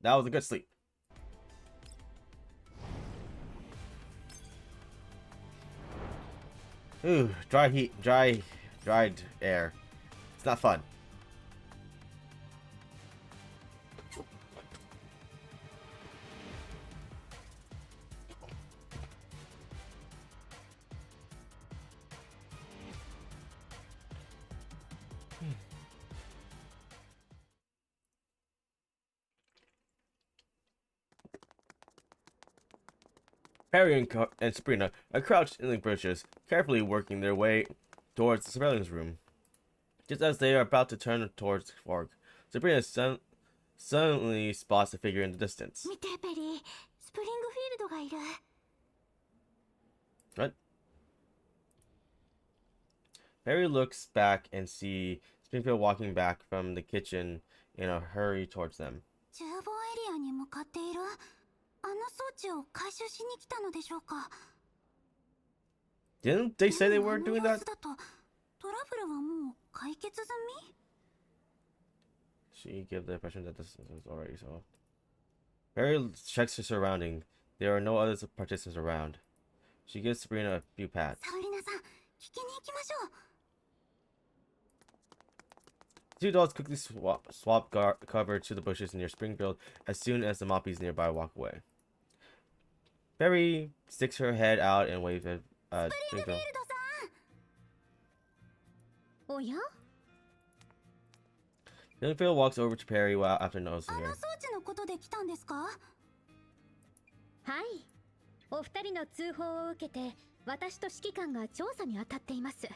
That was a good sleep. Ooh, dry heat, dried air. It's not fun. Harry and Sabrina are crouched in the bushes, carefully working their way towards the surveillance room. Just as they are about to turn towards the fork, Sabrina suddenly spots a figure in the distance. What? Harry looks back and sees Springfield walking back from the kitchen in a hurry towards them. Didn't they say they weren't doing that? She gave the impression that this was already solved. Harry checks her surrounding. There are no other participants around. She gives Sabrina a few pats. Two adults quickly swap cover to the bushes near Springfield as soon as the Moppies nearby walk away. Perry sticks her head out and waves at Springfield. Springfield walks over to Perry after noticing her. はい、お二人の通報を受けて私と指揮官が調査に当たっています。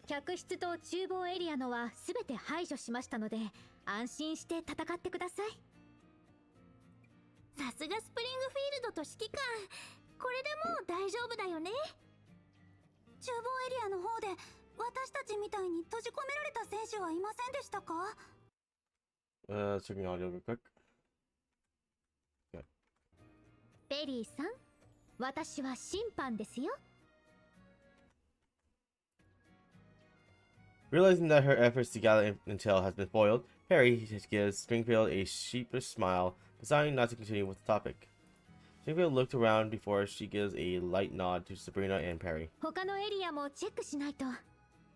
客室と厨房エリアのはすべて排除しましたので安心して戦ってください。さすがスプリングフィールドと指揮官、これでもう大丈夫だよね。厨房エリアの方で私たちみたいに閉じ込められた選手はいませんでしたか？Checking audio real quick. ベリーさん、私は審判ですよ。Realizing that her efforts to gather intel has been foiled, Harry gives Springfield a sheepish smile, deciding not to continue with the topic. Springfield looked around before she gives a light nod to Sabrina and Perry. 他のエリアもチェックしないと。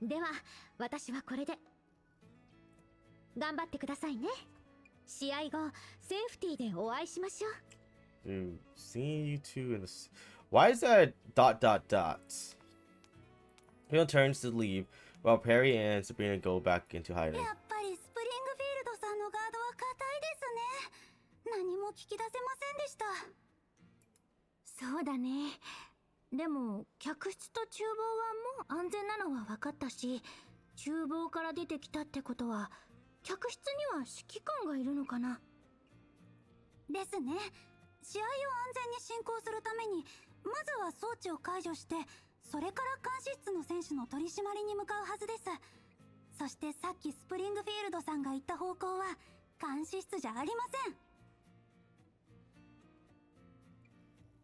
では、私はこれで。頑張ってくださいね。試合後、セーフティーでお会いしましょう。Dude, seeing you two in this. Why is that dot? Springfield turns to leave while Perry and Sabrina go back into hiding. やっぱりスプリングフィールドさんのガードは硬いですね。何も聞き出せませんでした。そうだね。でも客室と厨房はもう安全なのは分かったし、厨房から出てきたってことは客室には指揮官がいるのかな。ですね。試合を安全に進行するためにまずは装置を解除して、それから監視室の選手の取り締まりに向かうはずです。そしてさっきスプリングフィールドさんが言った方向は監視室じゃありません。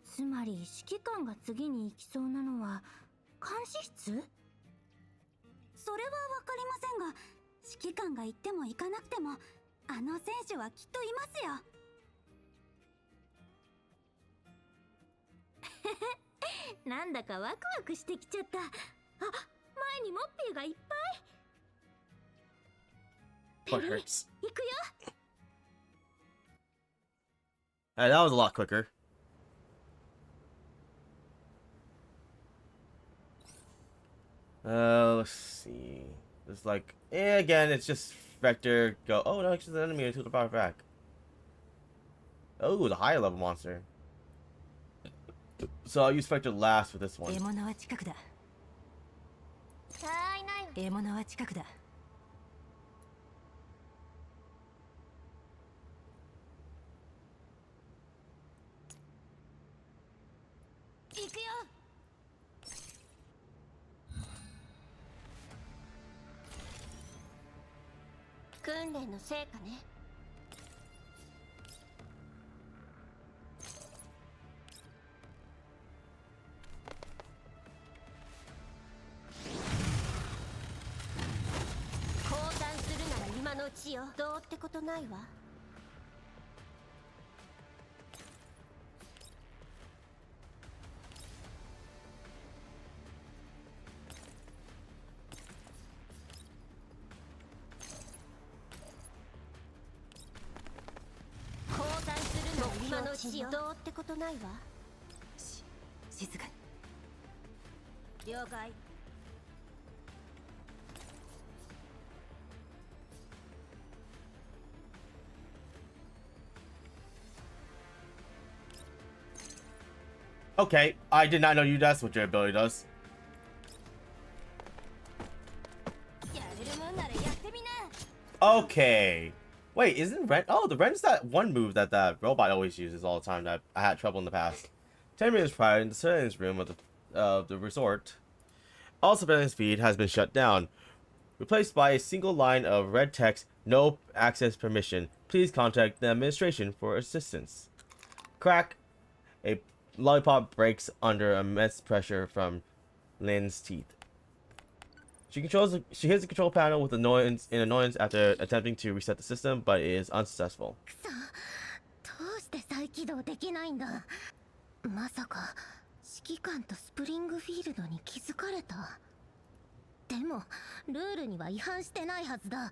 つまり指揮官が次に行きそうなのは監視室？それは分かりませんが、指揮官が行っても行かなくてもあの選手はきっといますよ。なんだかワクワクしてきちゃった。あ、前にモッピーがいっぱい。What hurts? 行くよ。That was a lot quicker. Let's see. It's like, again, it's just Vector go. Oh no, it's just an enemy until the power back. Oh, the higher level monster. So I'll use Vector last for this one. 獲物は近くだ。獲物は近くだ。行くよ。訓練の成果ね。交換するなら今のうちよ。どうってことないわ。しよう。どうってことないわ。静かに。了解。Okay, I did not know you. That's what your ability does. やれるもんならやってみな。 Okay. Wait, isn't Ren? Oh, the Ren is that one move that that robot always uses all the time that I had trouble in the past. 10 minutes prior, in the surveillance room of the resort, all surveillance feed has been shut down, replaced by a single line of red text: "No access permission. Please contact the administration for assistance." Crack. A lollipop breaks under immense pressure from Lynn's teeth. She hits the control panel with annoyance after attempting to reset the system, but it is unsuccessful. どうして再起動できないんだ。まさか指揮官とスプリングフィールドに気づかれた。でもルールには違反してないはずだ。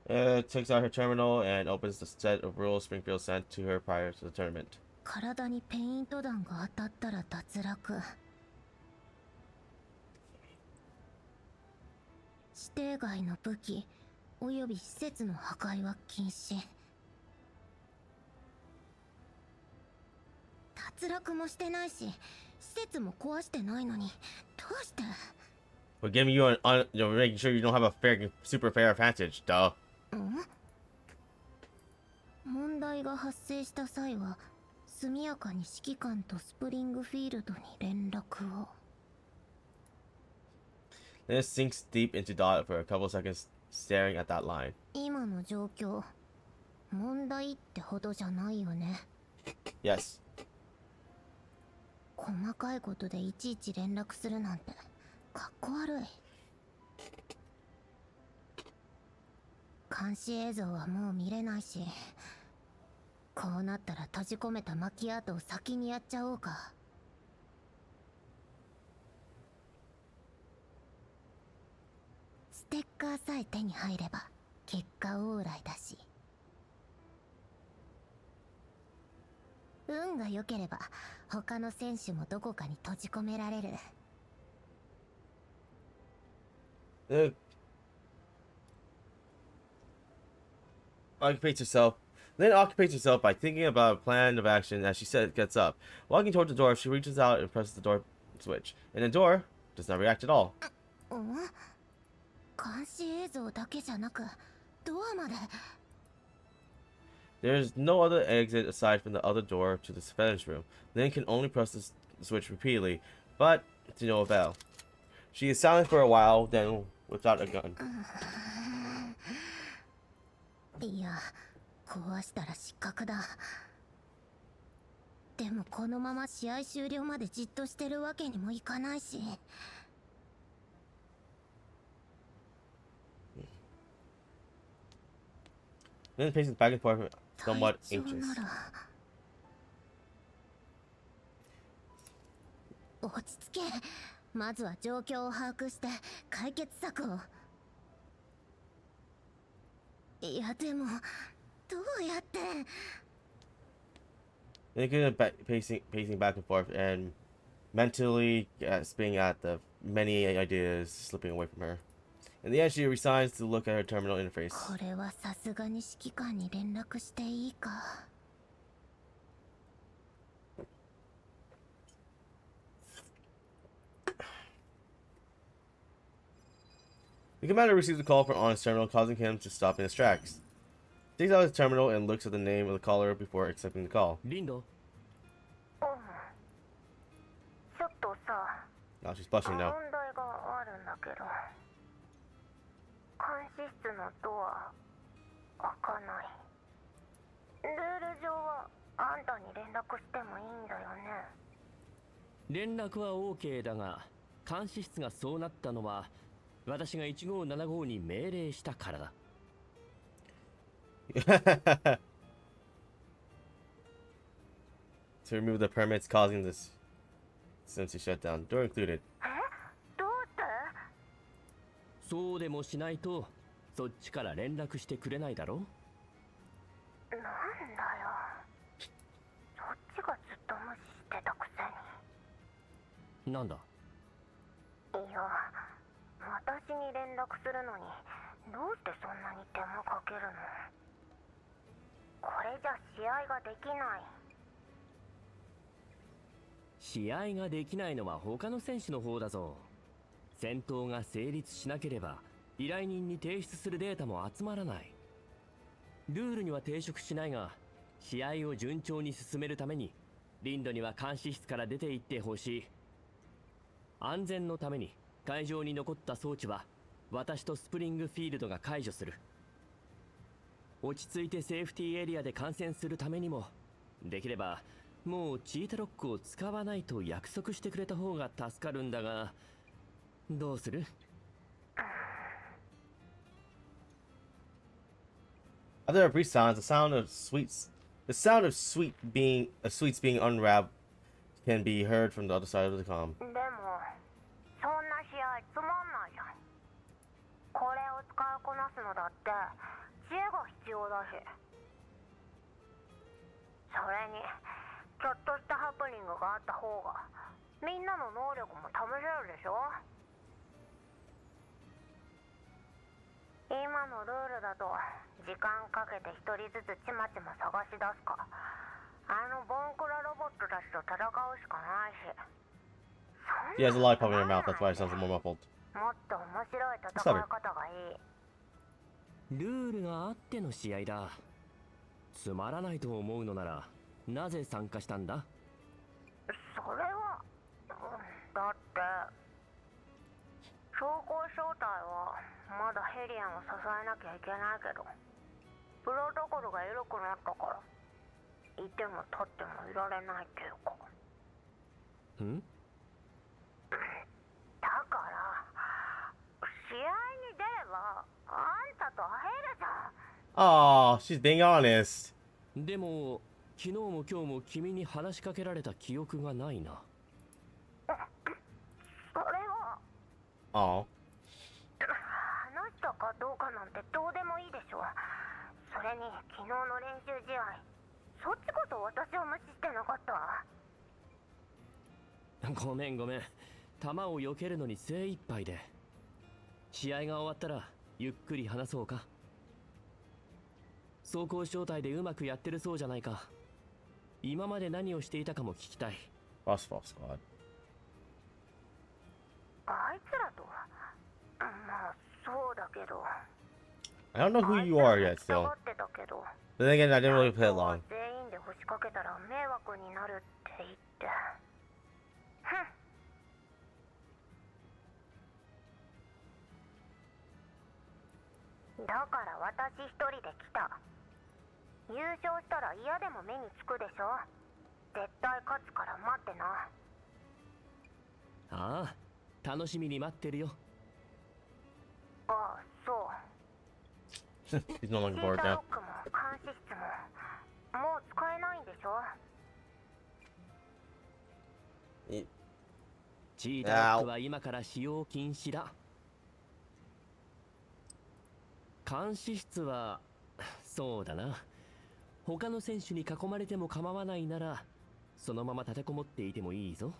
Takes out her terminal and opens the set of rules Springfield sent to her prior to the tournament. 体にペイント弾が当たったら脱落。指定外の武器および施設の破壊は禁止。脱落もしてないし、施設も壊してないのに、どうして？ We're giving you making sure you don't have a super fair advantage, duh. 問題が発生した際は速やかに指揮官とスプリングフィールドに連絡を。 Then it sinks deep into Dot for a couple seconds, staring at that line. 今の状況、問題ってほどじゃないよね。 Yes. 細かいことでいちいち連絡するなんてかっこ悪い。監視映像はもう見れないし、こうなったら閉じ込めたマキアートを先にやっちゃおうか。ステッカーさえ手に入れば結果オーライだし、運が良ければ他の選手もどこかに閉じ込められる。Lynn occupates herself by thinking about a plan of action as she gets up. Walking towards the door, she reaches out and presses the door switch. And the door does not react at all. 監視映像だけじゃなく、ドアまで。There is no other exit aside from the other door to the surveillance room. Lynn can only press the switch repeatedly, but to no avail. She is silent for a while, then whips out a gun. いや、壊したら失格だ。でもこのまま試合終了までじっとしてるわけにもいかないし。Lynn paces back and forth, somewhat anxious. 落ち着け。まずは状況を把握して解決策を。いやでもどうやって。 Lynn continues pacing back and forth and mentally spinning at the many ideas slipping away from her. In the end, she resigns to look at her terminal interface. これはさすがに指揮官に連絡していいか。The commander receives a call from on his terminal, causing him to stop in his tracks. He takes out his terminal and looks at the name of the caller before accepting the call. Lindo. ちょっとさ、 Now she's blushing now. 問題があるんだけど、監視室のドア開かない。ルール上はあんたに連絡してもいいんだよね。連絡は OK だが、監視室がそうなったのは私が1575に命令したからだ。To remove the permits causing this since he shut down. Door included. どうして？そうでもしないとそっちから連絡してくれないだろ。なんだよ、そっちがずっと無視してたくせに。なんだ。いや、私に連絡するのにどうしてそんなに手間かけるの。これじゃ試合ができない。試合ができないのは他の選手の方だぞ。戦闘が成立しなければ依頼人に提出するデータも集まらない。ルールには抵触しないが、試合を順調に進めるためにリンドには監視室から出て行ってほしい。安全のために会場に残った装置は私とスプリングフィールドが解除する。落ち着いてセーフティーエリアで観戦するためにも、できればもうチータロックを使わないと約束してくれた方が助かるんだが、どうする？ After a brief silence, the sound of sweets being unwrapped can be heard from the other side of the comm. でもそんな試合つまんないじゃん。これを使いこなすのだって知恵が必要だし、それにちょっとしたハプニングがあった方がみんなの能力も試せるでしょ。今のルールだと時間かけて一人ずつちまちま探し出すか、あのボンクラロボットたちと戦うしかないし。 She has a lollipop in her mouth, that's why it sounds more muffled. もっと面白い戦い方がいい。ルールがあっての試合だ。つまらないと思うのならなぜ参加したんだ？それは、だって装甲正体はまだヘリアンを支えなきゃいけないけど、プロトコルが緩くなったからいても立ってもいられないっていうか。ん？だから試合に出ればあんたと会えるじゃん。Aw, she's being honest. でも昨日も今日も君に話しかけられた記憶がないな。それは Aw. 話したかどうかなんてどうでもいいでしょ。それに昨日の練習試合、そっちこそ私を無視してなかった。ごめん。球を避けるのに精一杯で。試合が終わったらゆっくり話そうか。装甲正体でうまくやってるそうじゃないか。今まで何をしていたかも聞きたい。Boss squad. あいつらと、まあそうだけど。 I don't know who you are yet, still. ってたけど、 But then again, I didn't really play it long. 全員で押しかけたら迷惑になるって言って。ふん。だから私一人で来た。優勝したら嫌でも目につくでしょ。絶対勝つから待ってな。ああ、楽しみに待ってるよ。ああ、そう。 He's no シ longer ー bored タロ now. ックも監視室ももう使えないんでしょ。チータロックは今から使用禁止だ。監視室はそうだな。他の選手に囲まれても構わないならそのまま立てこもっていてもいいぞ。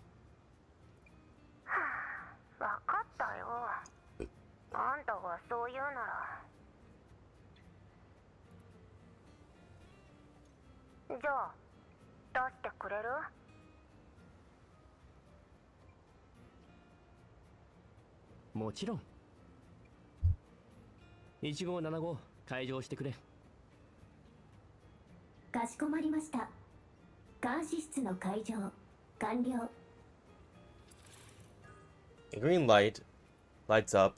分かったよ。あんたがそう言うなら。じゃあ出してくれる？もちろん。1575開場してくれ。かしこまりました。監視室の開場完了。 A green light lights up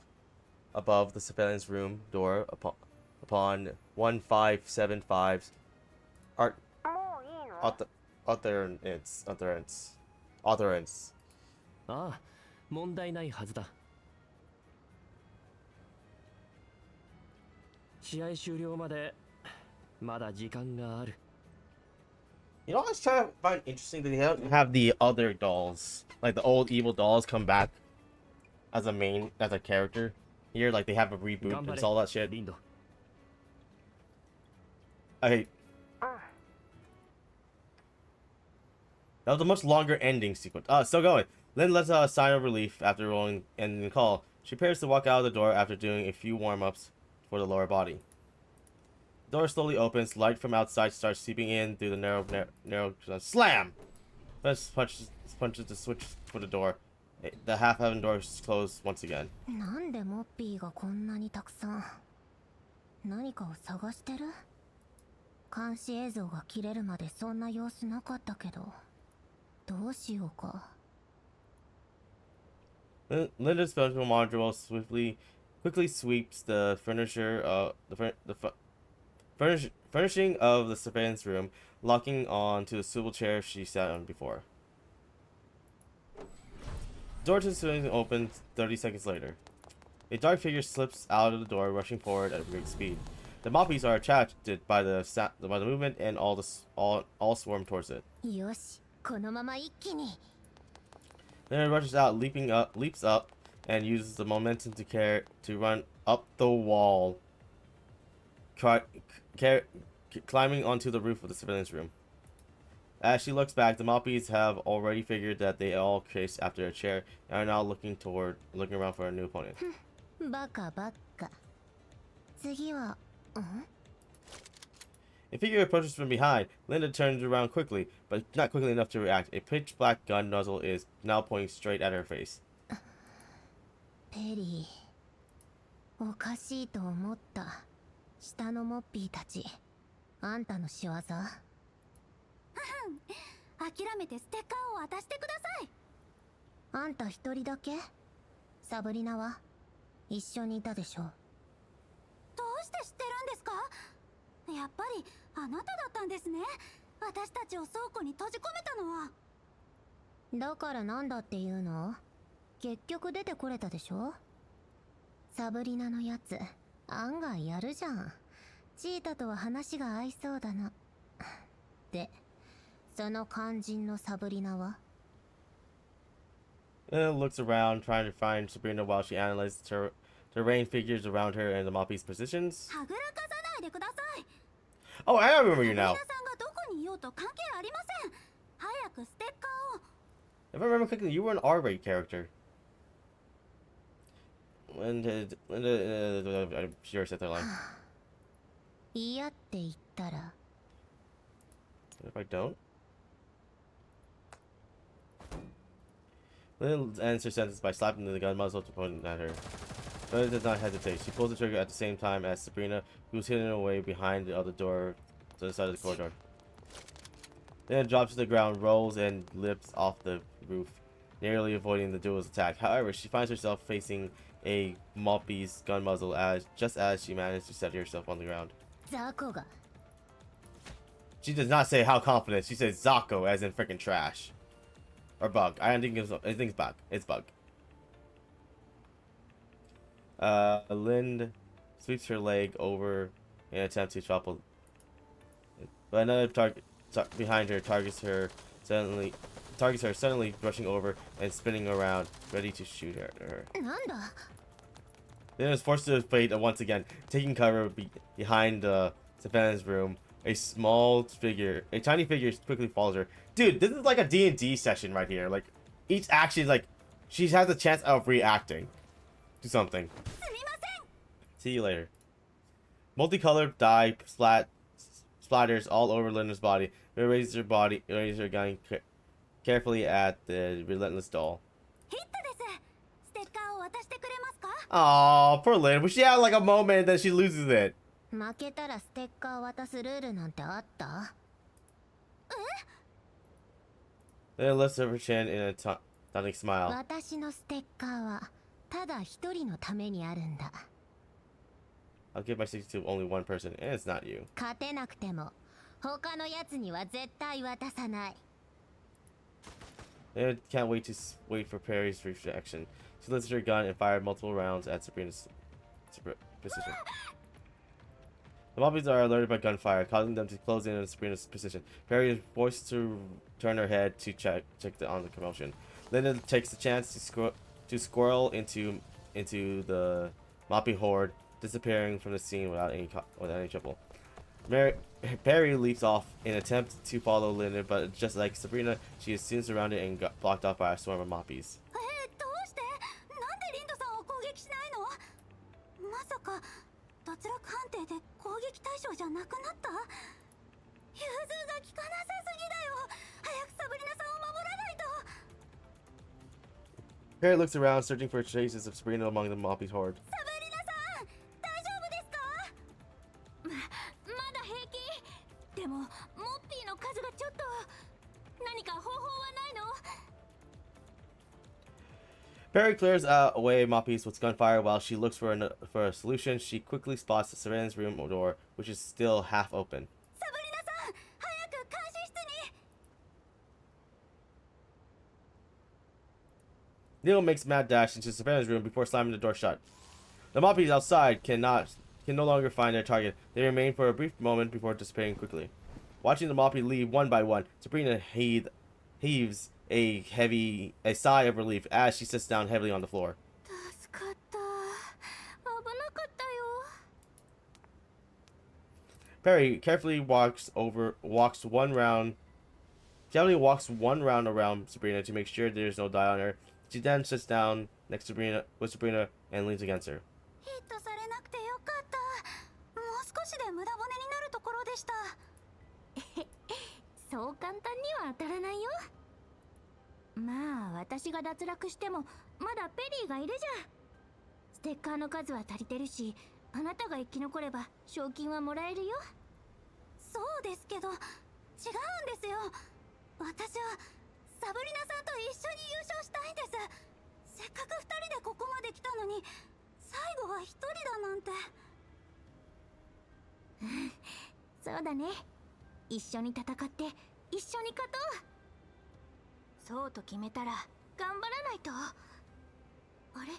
above the surveillance room door upon 1575's もういいの？ authorance. ああ、問題ないはずだ。試合終了までまだ時間がある。You know, I was trying to find interesting that they don't have the other dolls, like the old evil dolls, come back as a character. here, like they have a reboot and all that shit. リンド I hate. That was a much longer ending sequence. Still going. Lynn lets out a sign of relief after rolling ending the call. She prepares to walk out of the door after doing a few warm-ups for the lower body. The door slowly opens. Light from outside starts seeping in through the narrow slam! Let's punches the switch for the door. The half-open door is closed once again. なんでモッピーがこんなにたくさん何かを探してる？監視映像が切れるまでそんな様子なかったけど、どうしようか。Linda's special module quickly sweeps the furnishing of the surveillance room, locking on to the swivel chair she sat on before. The door to the surveillance opens 30 seconds later. A dark figure slips out of the door, rushing forward at great speed. The moppies are attracted by the movement and all swarm towards it. よし、このまま一気に。 Then it rushes out, leaps up, and uses the momentum to run up the wall, climbing onto the roof of the surveillance room. As she looks back, the moppies have already figured that they all chased after a chair and are now looking around for a new opponent. バカバカ。次は、A figure approaches from behind. Linda turns around quickly, but not quickly enough to react. A pitch black gun nozzle is now pointing straight at her face. ペリー。おかしいと思った。下のモッピーたち。あんたの仕業？諦めてステッカーを渡してください。あんた一人だけ？サブリナは一緒にいたでしょ。どうして知ってるんですか？やっぱりあなただったんですね。私たちを倉庫に閉じ込めたのは。だからなんだっていうの？結局出てこれたでしょ。サブリナのやつ案外やるじゃん。チータとは話が合いそうだな。で、その肝心のサブリナは？ Linda looks around, trying to find Sabrina while she analyzes the terrain figures around her and the moppies' positions. はぐらかさないでください。 Oh, I remember you now. 皆さんがどこにいようと関係ありません。早くステッカーを。 If I remember correctly, you were an R-rated character. Linda, I'm sure I said that line. 嫌って言ったら。 If I don't? Linda ends her sentence by slapping the gun muzzle to point at her. Linda does not hesitate. She pulls the trigger at the same time as Sabrina, who's hidden away behind the other door to the side of the corridor. Then drops to the ground, rolls, and leaps off the roof, narrowly avoiding the duel's attack. However, she finds herself facing a moppy's gun muzzle just as she managed to set herself on the ground. ザコが。 She does not say how confident. She says Zako, as in freaking trash. Or bug. I think it's bug. It's bug. Lind sweeps her leg over in an attempt to topple, but another target behind her targets her suddenly, rushing over and spinning around, ready to shoot her. なんだ。 Then is forced to fight once again, taking cover behind the surveillance room. A tiny figure quickly follows her. Dude, this is like a D&D session right here. Like, each action is like, she has a chance of reacting to something. See you later. Multicolored dye splatters all over Linda's body. She raises her gun carefully at the relentless doll. ヒットです。ステッカーを渡してくれますか？ Aw, poor Linda. But she had like a moment that she loses it. 負けたらステッカー渡すルールなんてあった？ Then lifts up her chin in a taunting smile. 私のステッカーはただ一人のためにあるんだ。 I'll give my 60 to only one person, and it's not you. 勝てなくても他のやつには絶対渡さない。 They can't wait for Perry's reaction. She lifts her gun and fired multiple rounds at Sabrina's position. The mobbies are alerted by gunfire, causing them to close in on Sabrina's position. Perry is forced to turn her head to check on the commotion. Linda takes the chance to squirrel into the moppy horde, disappearing from the scene without any trouble. Perry leaps off in an attempt to follow Linda, but just like Sabrina, she is soon surrounded and got blocked off by a swarm of moppies. どうしてなんでリンドさんを攻撃しないの？まさか脱落判定で攻撃対象じゃなくなった？融通が効かなさすぎだよ。早くサブリナさんを守らないと。 Perry looks around, searching for traces of Sabrina among the moppy horde. サブリナさん、大丈夫ですか？まだ平気。でもモッピーの数がちょっと。何か方法はないの？ Perry clears away moppies with gunfire while she looks for a solution. She quickly spots the Sabrina's room door, which is still half open. サブリナさん、早く監視室に。 Neil makes a mad dash into Sabrina's room before slamming the door shut. The moppies outside can no longer find their target. They remain for a brief moment before dissipating quickly. Watching the moppy leave one by one, Sabrina heaves a sigh of relief as she sits down heavily on the floor. 助かった。危なかったよ。 Perry carefully walks one round around Sabrina to make sure there's no dye on her. She then sits down next to Sabrina and leans against her. ヒットされなくてよかった。もう少しで無駄骨になるところでした。そう簡単には当たらないよ。まあ私が脱落してもまだペリーがいるじゃん。ステッカーの数は足りてるし、あなたが生き残れば賞金はもらえるよ。そうですけど、違うんですよ。私はサブリナさんと一緒に優勝したいんです。せっかく二人でここまで来たのに、最後は一人だなんて。そうだね。一緒に戦って一緒に勝とう。そうと決めたら頑張らないと。あれ、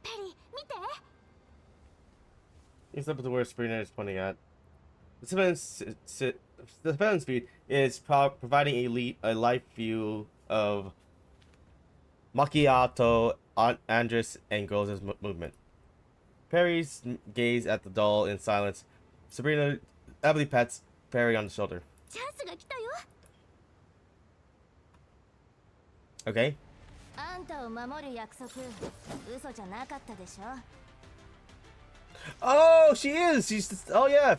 ペリー見て。 He's up to where Sabrina is pointing at. The surveillance feed is providing a live view of Macchiato, Andres, and Goza's movement. Perry's gaze at the doll in silence. Sabrina happily pats Perry on the shoulder. チャンスが来たよ。 Okay. あんたを守る約束、嘘じゃなかったでしょ。 Oh, she is. Oh yeah.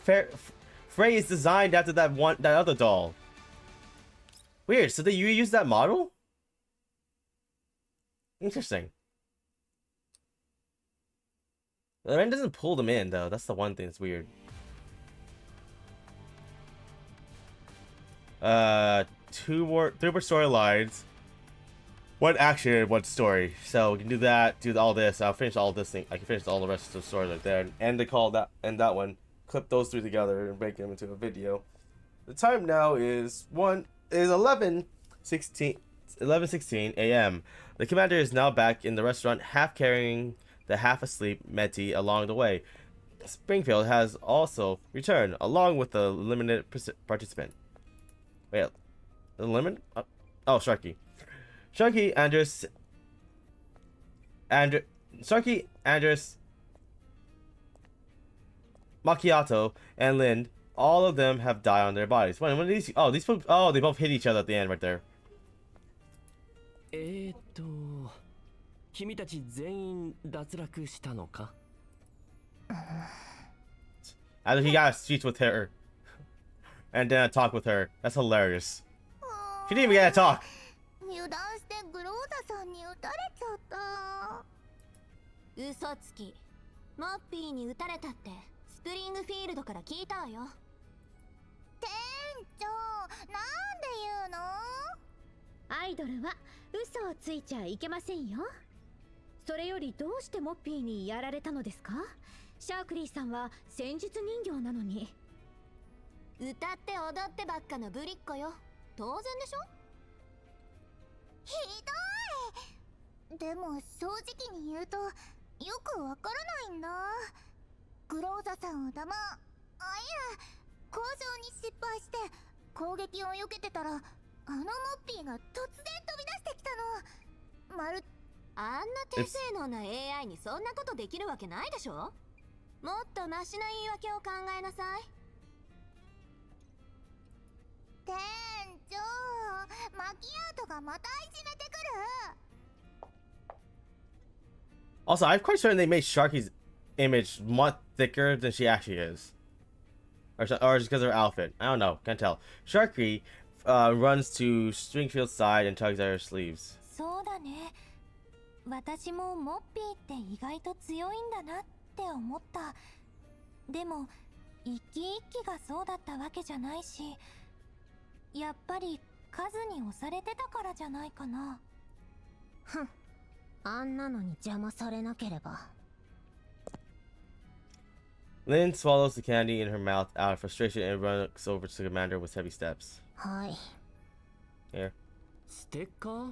Frey is designed after that other doll. Weird. So you use that model? Interesting. The man doesn't pull them in though. That's the one thing that's weird. Three more storylines. One action and one story. So we can do that, do all this. I'll finish all this thing. I can finish all the rest of the story right there, and the call that and that one. Clip those three together and make them into a video. The time now is 11:16 a.m. The commander is now back in the restaurant, half carrying the half-asleep Meti along the way. Springfield has also returned, along with the limited participant. Wait, the limit? Oh, Sharky. Sharky, Andres, Macchiato, and Lind, all of them have dye on their bodies. When these? Oh, these folks. Oh, they both hit each other at the end right there. 君たち全員脱落したのか? After he got a speech with her, and then a talk with her. That's hilarious. She didn't even get a talk. 油断してグローザさんに撃たれちゃった。嘘つき。モッピーに撃たれたってスプリングフィールドから聞いたわよ。店長、なんで言うの？アイドルは嘘をついちゃいけませんよ。それよりどうしてモッピーにやられたのですか？シャークリーさんは戦術人形なのに。歌って踊ってばっかのぶりっ子よ。当然でしょ？ひどい。でも正直に言うとよくわからないんだ。グローザさんをいや、交渉に失敗して攻撃を避けてたらあのモッピーが突然飛び出してきたの。まるあんな低性能な AI にそんなことできるわけないでしょ。もっとマシな言い訳を考えなさい。店長、マキアートがまたいじめてくる。 Also, I'm quite certain they made Sharky's image much thicker than she actually is. Or just because of her outfit. I don't know. Can't tell. Sharky runs to Stringfield's side and tugs at her sleeves. そうだね。私もモッピーって意外と強いんだなって思った。でも一機一機がそうだったわけじゃないし、やっぱり数に押されてたからじゃないかな。ふん、あんなのに邪魔されなければ。Lynn swallows the candy in her mouth out of frustration and runs over to the commander with heavy steps. はい。Here. ステッカー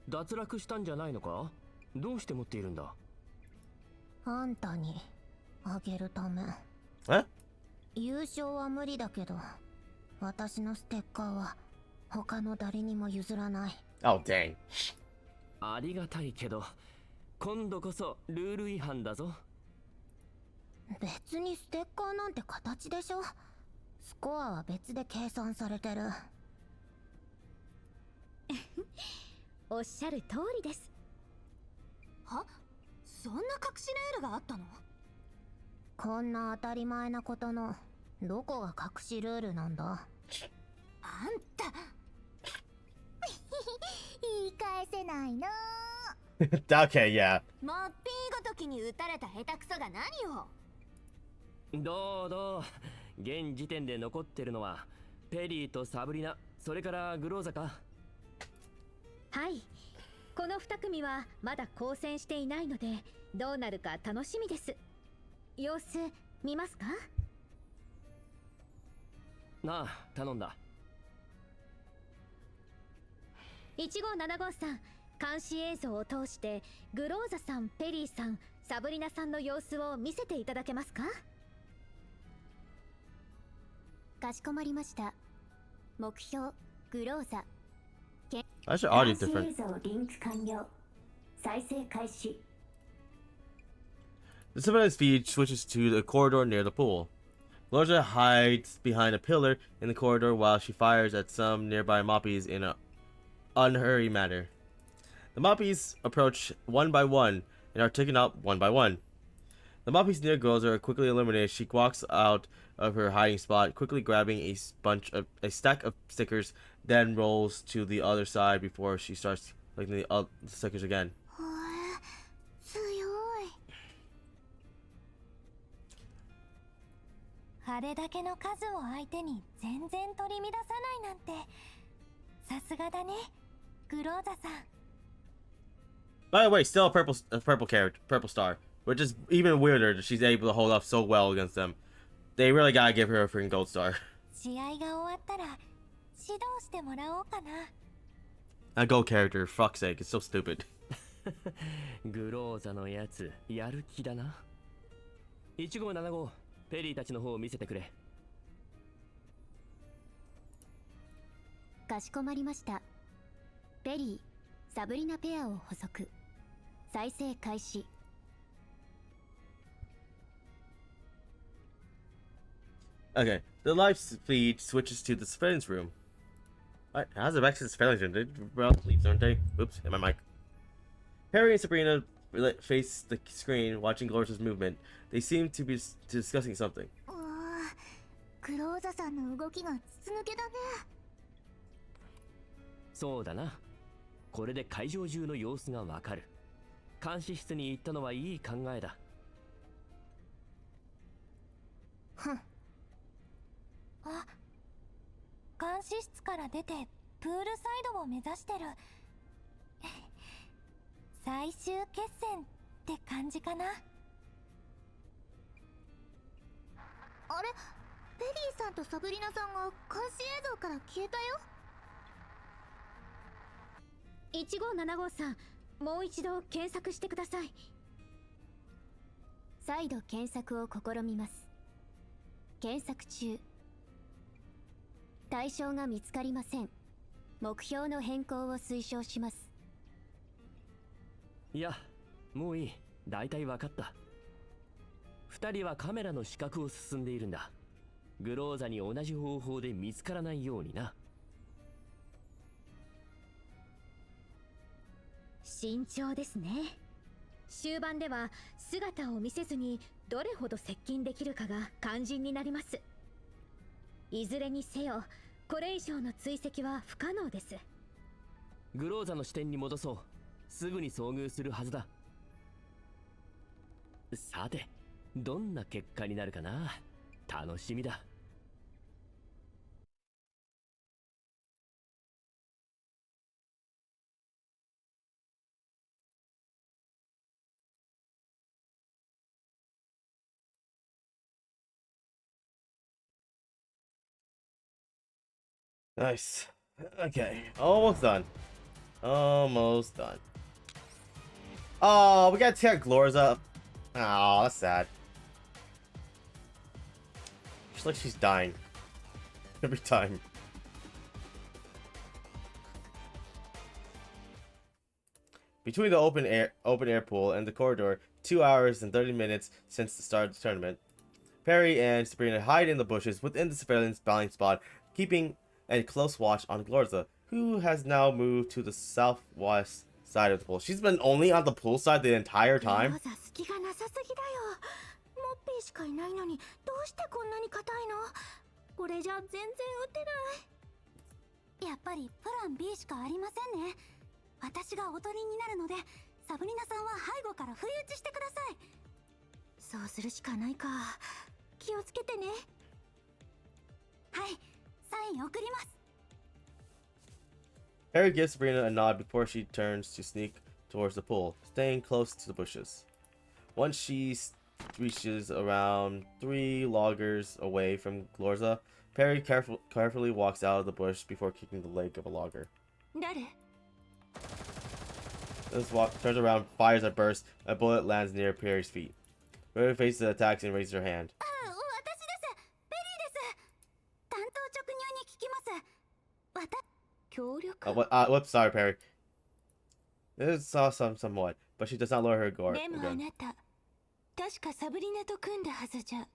脱落したんじゃないのか？どうして持っているんだ？あんたにあげるため。え？優勝は無理だけど、私のステッカーは他の誰にも譲らない。Oh, dang. ありがたいけど、今度こそルール違反だぞ。別にステッカーなんて形でしょ。スコアは別で計算されてる。おっしゃる通りです。は？そんな隠しルールがあったの？こんな当たり前なことのどこが隠しルールなんだ。あんた言い返せないの。Okay, yeah. モッピーごときに打たれた下手くそが何を。どう現時点で残ってるのはペリーとサブリナ、それからグローザか。はい、この2組はまだ交戦していないのでどうなるか楽しみです。様子見ますか？なあ、頼んだ。1575さん、監視映像を通してグローザさん、ペリーさん、サブリナさんの様子を見せていただけますか？かしこまりました。目標グローザ。 Why is your 監 audio 視 different? 映像リンク完了。再生開始。 The civilian's feed switches to the corridor near the pool. Lorja hides behind a pillar in the corridor while she fires at some nearby Moppies in an unhurried manner. The Moppies approach one by one and are taken out one by one. The Moppies near girls are quickly eliminated. She walks out of her hiding spot, quickly grabbing a stack of stickers, then rolls to the other side before she starts looking at the stickers again. 強い。あれだけの数を相手に全然取り乱さないなんてさすがだね、グローザさん。 By the way, still a purple star, which is even weirder that she's able to hold up so well against them. They really gotta give her a freaking gold star. 試合が終わったら指導してもらおうかな。 A gold character, for fuck's sake, it's so stupid. グローザのやつ、やる気だな。1575、ペリーたちの方を見せてくれ。かしこまりました。ペリー、サブリナペアを捕捉。再生開始。Okay, the live feed switches to the surveillance room. What? How's it back to the surveillance room? They're about to leave, aren't they? Oops, hit my mic. Harry and Sabrina face the screen, watching Gloria's movement. They seem to be discussing something. クローザさんの動きが筒抜けだね。そうだな。これで会場中の様子がわかる。監視室に行ったのはいい考えだ。ふん。あ、監視室から出てプールサイドを目指してる。最終決戦って感じかな。あれ、ペリーさんとサブリナさんが監視映像から消えたよ。1575さん、もう一度検索してください。再度検索を試みます。検索中。対象が見つかりません。目標の変更を推奨します。いや、もういい。大体わかった。二人はカメラの死角を進んでいるんだ。グローザに同じ方法で見つからないようにな。慎重ですね。終盤では姿を見せずにどれほど接近できるかが肝心になります。いずれにせよ、これ以上の追跡は不可能です。グローザの視点に戻そう。すぐに遭遇するはずだ。さて、どんな結果になるかな。楽しみだ。Nice. Okay, almost done. Almost done. Oh, we gotta tear Glor's up. Oh, that's sad. She's like she's dying every time. Between the open air pool and the corridor, 2 hours and 30 minutes since the start of the tournament, Perry and Sabrina hide in the bushes within the surveillance blind spot, keeping a close watch on Glorza, who has now moved to the southwest side of the pool. She's been only on the pool side the entire time. ローザ隙がなさすぎだよ。モッピーしかいないのにどうしてこんなに硬いの？これじゃ全然打てない。やっぱりプラン B しかありませんね。私がおとりになるので、サブリナさんは背後から不意打ちしてください。そうするしかないか。気をつけてね。はい、サイン送ります。Harry gives Sabrina a nod before she turns to sneak towards the pool, staying close to the bushes. Once she reaches around 3 loggers away from Glorza, Perry carefully walks out of the bush before kicking the leg of a logger. 誰？ This turns around, fires a burst, a bullet lands near Perry's feet. Perry faces the attacks and raises her hand. 私です。ベリーです。担当直入に聞きます。協力？ Whoops, sorry, Perry. This is somewhat, but she does not lower her guard. でもあなた、確かサブリナと組んだはずじゃ。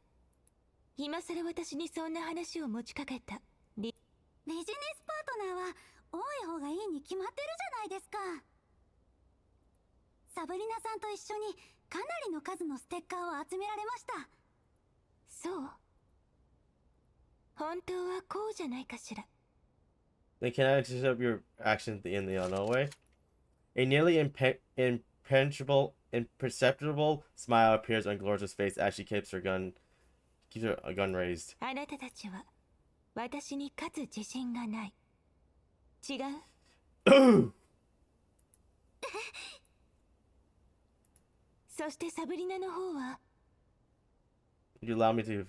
今さら私にそんな話を持ちかけた。ビジネスパートナーは多い方がいいに決まってるじゃないですか。サブリナさんと一緒にかなりの数のステッカーを集められました。そう。本当はこうじゃないかしら。They cannot intercept your action in the unknown way. A nearly imperceptible smile appears on Glorza's face as she keeps her gun raised. あなたたちは私に勝つ自信がない。違う？そしてサブリナの方は Would you allow me to...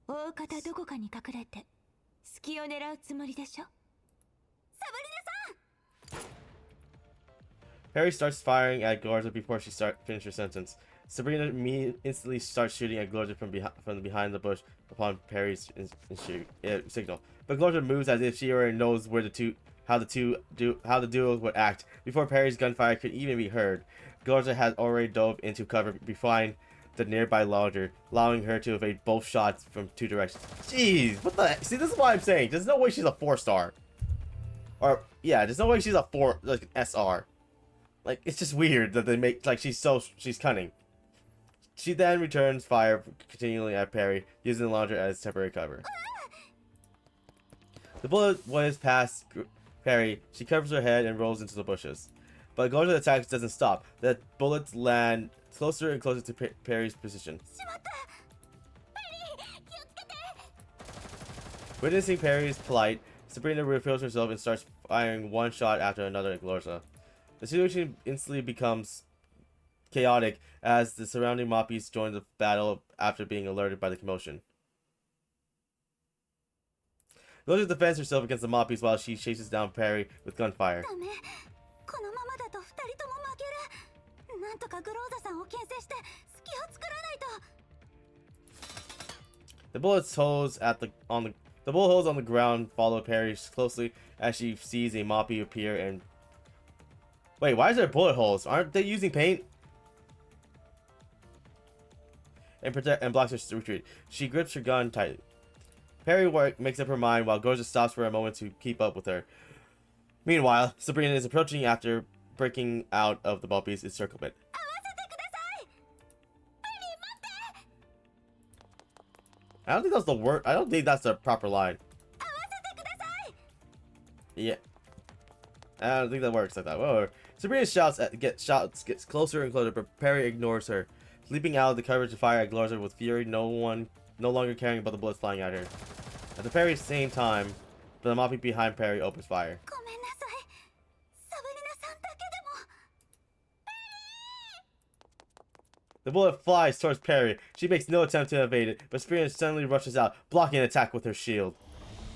大方どこかに隠れて隙を狙うつもりでしょ。サブリナさんHarry starts firing at Glorza before she finishes her sentence. Sabrina instantly starts shooting at Glorza from behind the bush upon Perry's signal. But Glorza moves as if she already knows how the duo would act. Before Perry's gunfire could even be heard, Glorza has already dove into cover behind the nearby logger, allowing her to evade both shots from 2 directions. Jeez, what the heck? See, this is what I'm saying. There's no way she's a 4-star. Or, yeah, there's no way she's a 4, like an SR. Like, it's just weird that they make, like, she's cunning. She then returns fire continually at Perry, using the launcher as temporary cover. The bullet whizzes past Perry. She covers her head and rolls into the bushes. But Glorza's attack doesn't stop. The bullets land closer and closer to Perry's position. Witnessing Perry's plight, Sabrina reveals herself and starts firing one shot after another at Glorza. The situation instantly becomes chaotic as the surrounding Moppies join the battle after being alerted by the commotion. Glorza defends herself against the Moppies while she chases down Perry with gunfire. このままだと2人とも負ける。なんとかグローザさんを牽制して隙を作らないと。The bullet holes on the ground follow Perry closely as she sees a Moppy appear and Wait, why is there bullet holes? Aren't they using paint? And blocks her retreat. She grips her gun tightly. Perry makes up her mind while Gojo stops for a moment to keep up with her. Meanwhile, Sabrina is approaching after breaking out of the Bumpies' encirclement. I don't think that's the word. I don't think that's the proper line. Yeah. I don't think that works like that. Whoa. Sabrina gets closer and closer, but Perry ignores her. Leaping out of the cover to fire ignores her with fury, no longer caring about the bullets flying at her. At the very same time, the Moppy behind Perry opens fire. The bullet flies towards Perry. She makes no attempt to evade it, but Sabrina suddenly rushes out, blocking an attack with her shield.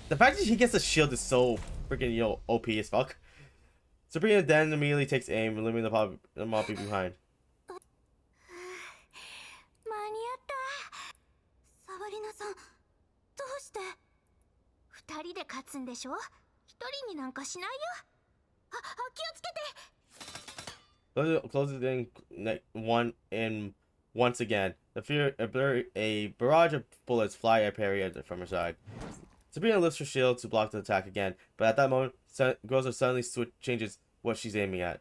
The fact that she gets a shield is so freaking, OP as fuck. Sabrina then immediately takes aim, eliminating the Moppy behind. 2人で勝つんでしょ？一人になんかしないよ。気をつけて。 Closes in once again. A barrage of bullets fly at Perry from her side. Sabrina lifts her shield to block the attack again, but at that moment, Gozo suddenly changes what she's aiming at.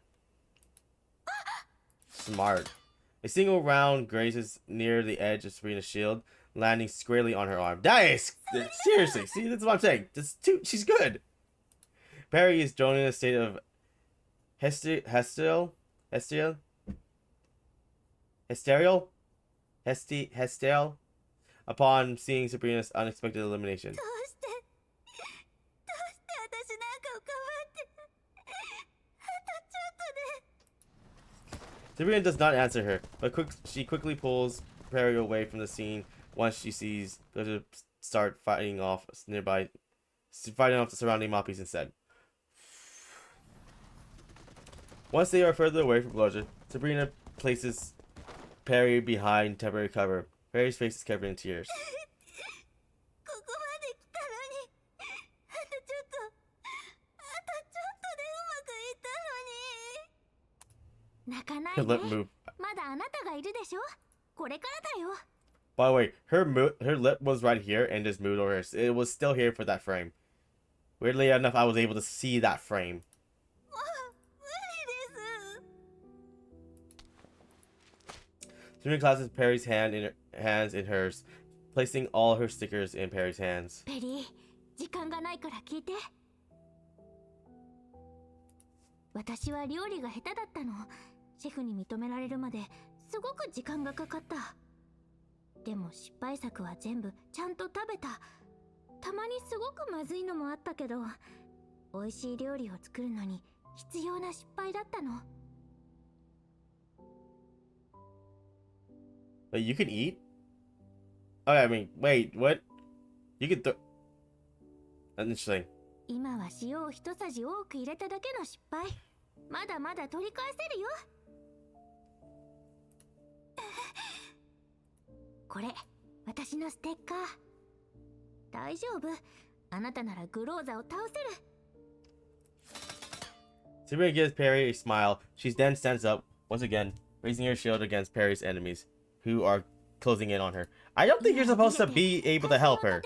Smart. A single round grazes near the edge of Sabrina's shield, landing squarely on her arm. Nice! Seriously, see, that's what I'm saying. She's good. Perry is thrown in a state of hysterical upon seeing Sabrina's unexpected elimination. Sabrina does not answer her, but she quickly pulls Perry away from the scene once she sees her start fighting off the surrounding Moppies instead. Once they are further away from Gloja, Sabrina places Perry behind temporary cover. Perry's face is covered in tears. Her lip moved. By the way, her lip was right here and just moved over. It was still here for that frame. Weirdly enough, I was able to see that frame. Sabrina clasps Perry's hands in hers, placing all her stickers in Perry's hands. ペリー、時間がないから聞いて。私は料理が下手だったの。シェフに認められるまですごく時間がかかった。でも失敗作は全部ちゃんと食べた。たまにすごくまずいのもあったけど、美味しい料理を作るのに必要な失敗だったの。Wait, you can eat? Oh, I mean, wait, what? You can Interesting. 今は塩を一さじ多く入れただけの失敗。まだまだ取り返せるよ。これ、私のステッカー。大丈夫。あなたならグローザを倒せる。Sabrina gives Perry a smile. She then stands up, once again, raising her shield against Perry's enemies, who are closing in on her. I don't think you're supposed to be able to help her.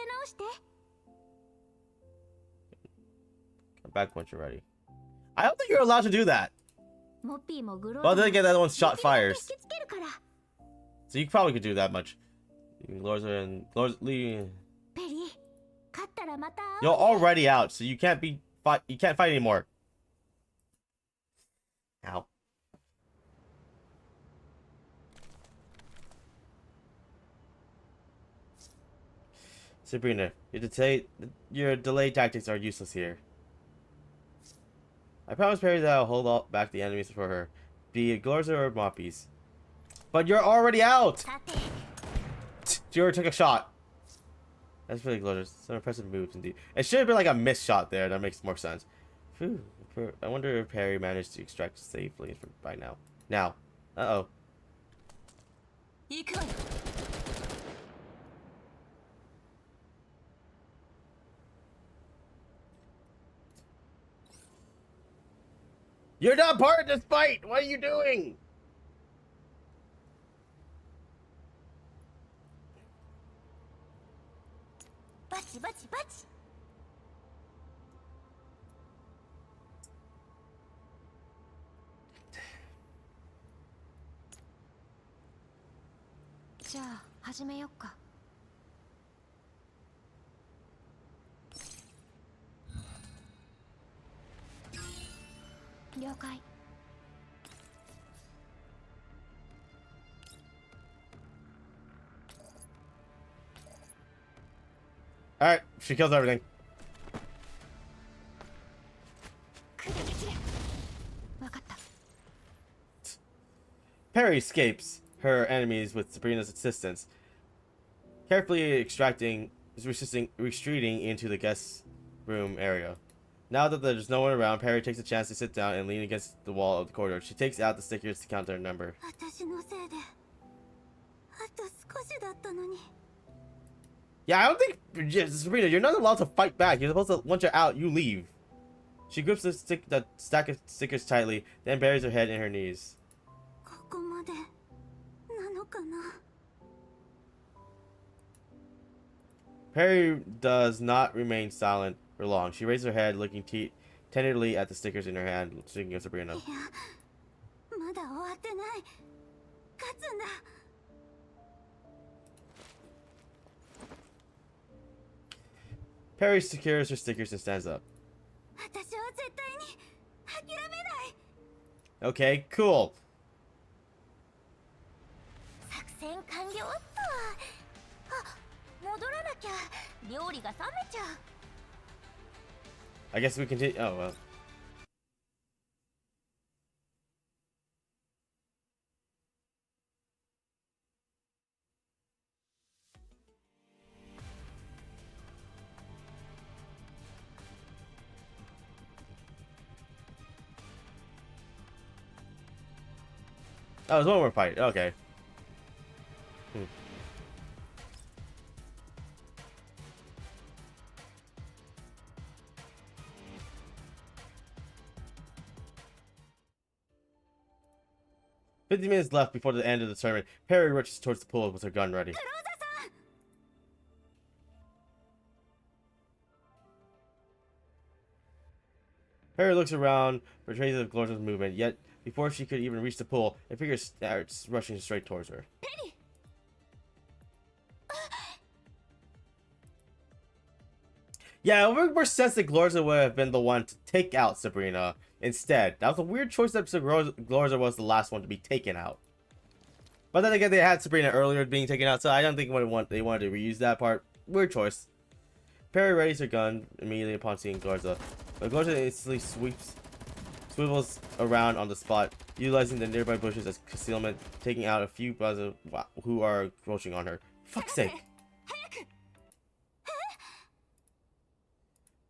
Come back once you're ready. I don't think you're allowed to do that. Well, then again, that one shot fires. So you probably could do that much. Glorza and Lee. You're already out, so you can't fight anymore. Ow. Sabrina, your delay tactics are useless here. I promise Perry that I'll hold back the enemies for her, be it Glorza or Moppies. But you're already out! You already took a shot. That's really Glorza. Some impressive moves indeed. It should have been like a missed shot there. That makes more sense. Phew. I wonder if Perry managed to extract safely by now. Now. Uh-oh. You're not part of this fight! What are you doing? バチバチバチ。じゃあ始めよっか。了解。Alright, she kills everything. 砕け散れ。わかった。 Perry escapes her enemies with Sabrina's assistance, carefully retreating into the guest room area. Now that there's no one around, Perry takes a chance to sit down and lean against the wall of the corridor. She takes out the stickers to count their number. 私のせいであと少しだったのに。 Yeah, I don't think Sabrina, you're not allowed to fight back. You're supposed to, once you're out, you leave. She grips the stack of stickers tightly, then buries her head in her knees. ここまでなのかな。 Perry does not remain silent for long. She raises her head, looking tenderly at the stickers in her hand, speaking of Sabrina. いや、まだ終わってない。勝つんだ。 Perry secures her stickers and stands up. 私は絶対に諦めない。 Okay, cool. 作戦完了っと。あ、戻らなきゃ料理が冷めちゃう。 I guess we continue. Oh, well. Oh, there's one more fight. Okay. Hmm. "50 minutes left before the end of the tournament. Perry rushes towards the pool with her gun ready. Perry looks around for traces of Glorza's movement, yet before she could even reach the pool, a figure starts rushing straight towards her. Yeah, it would make more sense that Glorza would have been the one to take out Sabrina instead. That was a weird choice that Glorza was the last one to be taken out. But then again, they had Sabrina earlier being taken out, so I don't think they wanted to reuse that part. Weird choice. Perry readies her gun immediately upon seeing Glorza. But Glorza instantly swivels around on the spot, utilizing the nearby bushes as concealment, taking out a few brothers who are approaching on her. Fuck's sake.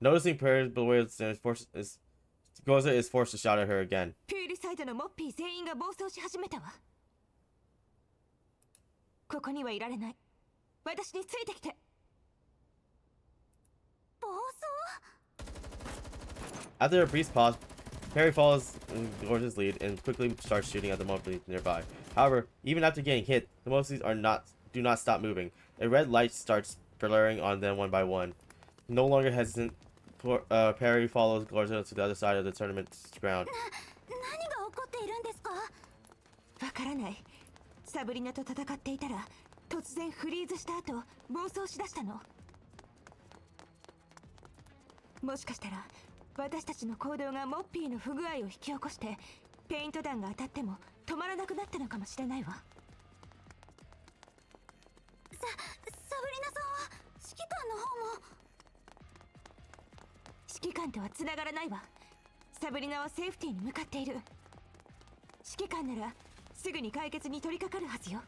Noticing Perry's bewildered stance, Glorza is forced to shout at her again. プールサイドのモッピー全員が暴走し始めたわ。ここにはいられない。私についてきて。 暴走。 After a brief pause, Perry follows Glorza's lead and quickly starts shooting at the monkeys nearby. However, even after getting hit, the monkeys do not stop moving. A red light starts blaring on them one by one. No longer hesitant, Perry follows Glorza to the other side of the tournament's ground. 何が起こっているんですか。わからない。サブリナと戦っていたら突然フリーズした後暴走しだしたの。もしかしたら私たちの行動がモッピーの不具合を引き起こしてペイント弾が当たっても止まらなくなったのかもしれないわ。サブリナさんは指揮官の方も。 指揮官とは繋がらないわ。サブリナはセーフティーに向かっている。指揮官ならすぐに解決に取り掛かるはずよ。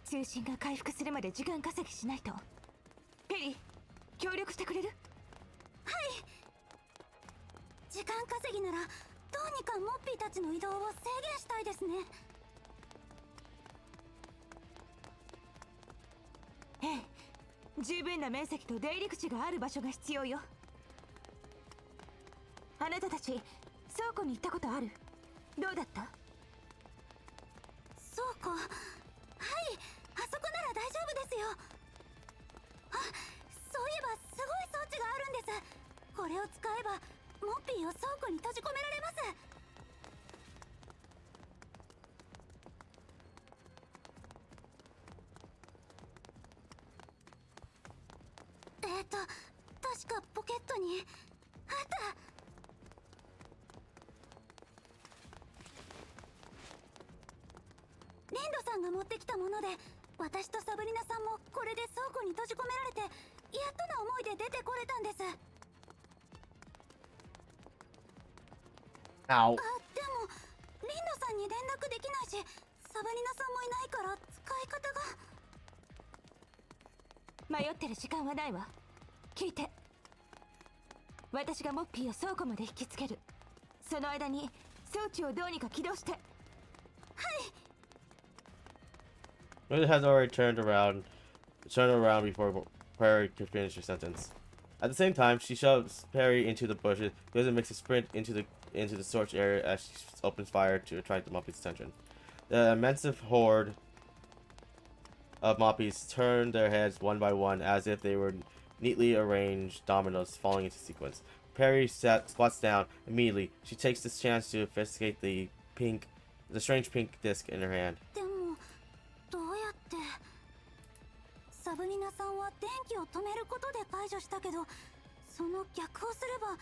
通信が回復するまで時間稼ぎしないと。ペリー、協力してくれる？はい。時間稼ぎならどうにかモッピーたちの移動を制限したいですね。ええ、十分な面積と出入り口がある場所が必要よ。あなたたち庫に行ったことある？どうだった？倉庫、はい、あそこなら大丈夫ですよ。あ、そういえばすごい装置があるんです。これを使えばモッピーを倉庫に閉じ込められます。確かポケットにあった。リンドさんが持ってきたもので、私とサブリナさんもこれで倉庫に閉じ込められて、やっとの思いで出てこれたんです。Ow. あ、でもリンドさんに連絡できないし、サブリナさんもいないから使い方が。迷ってる時間はないわ。聞いて。私がモッピーを倉庫まで引きつける。その間に装置をどうにか起動して。はい。Lily has already turned around before Perry could finish her sentence. At the same time, she shoves Perry into the bushes, goes and makes a sprint into the storage area as she opens fire to attract the Moppies' attention. The immense horde of Moppies turn their heads one by one as if they were neatly arranged dominoes falling into sequence. Perry squats down immediately. She takes this chance to investigate the strange pink disc in her hand. でもどうやって。サブリナさんは電気を止めることで解除したけど、その逆をすれば。